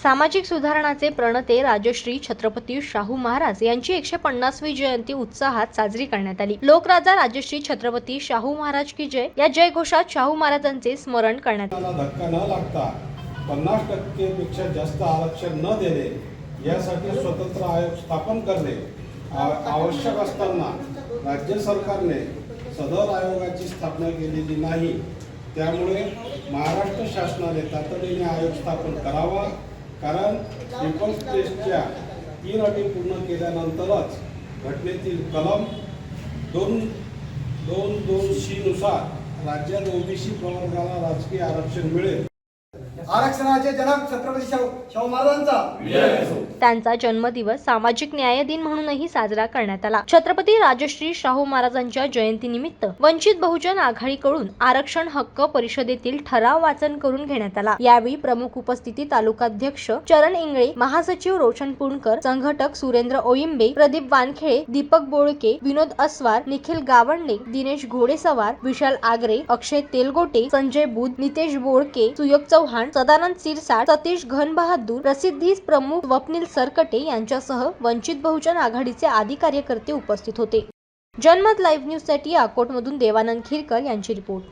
सामाजिक सुधारणाचे प्रणेते राजश्री छत्रपती शाहू महाराज यांची 150वी जयंती उत्साहात साजरी करण्यात आली। लोकराजा राजश्री छत्रपती शाहू महाराज की जय या जयघोषात शाहू महाराजांचे स्मरण करण्यात आले। धक्का न लागता 50% पेक्षा जास्त आरक्षण न देणे यासाठी स्वतंत्र आयोग स्थापन करणे आवश्यक असताना राज्य सरकारने सदर आयोगाची स्थापना केलेली नाही। त्यामुळे महाराष्ट्र शासनाने तातडीने आयोग स्थापन करावा, कारण पीपल्स टेस्टच्या 3 अटी पूर्ण केल्यानंतरच घटनेतील कलम 222C नुसार राज्यात ओबीसी प्रवर्गाला राजकीय आरक्षण मिळेल। आरक्षणाचे जनक छत्रपती शाहू महाराजांचा त्यांचा जन्मदिवस सामाजिक न्याय दिन म्हणूनही साजरा करण्यात आला। छत्रपती राजश्री शाहू महाराजांच्या जयंतीनिमित्त वंचित बहुजन आघाडीकडून आरक्षण हक्क परिषदेतील ठराव वाचन करून घेण्यात आला। यावेळी प्रमुख उपस्थिती तालुकाध्यक्ष चरण इंगळे, महासचिव रोशन पुणकर, संघटक सुरेंद्र ओयिंबे, प्रदीप वानखेळे, दीपक बोळके, विनोद अस्वार, निखिल गावंडे, दिनेश घोडेसवार, विशाल आगरे, अक्षय तेलगोटे, संजय बुध, नितेश बोळके, सुयोग चव्हाण, सदानंद सिरसाट, सतीश घनबहादूर, प्रसिद्धी प्रमुख स्वप्नील सरकटे यांच्यासह वंचित बहुजन आघाडीचे आदी कार्यकर्ते उपस्थित होते। जनमत लाईव्ह न्यूज साठी अकोटमधून देवानंद खिरकर यांची रिपोर्ट।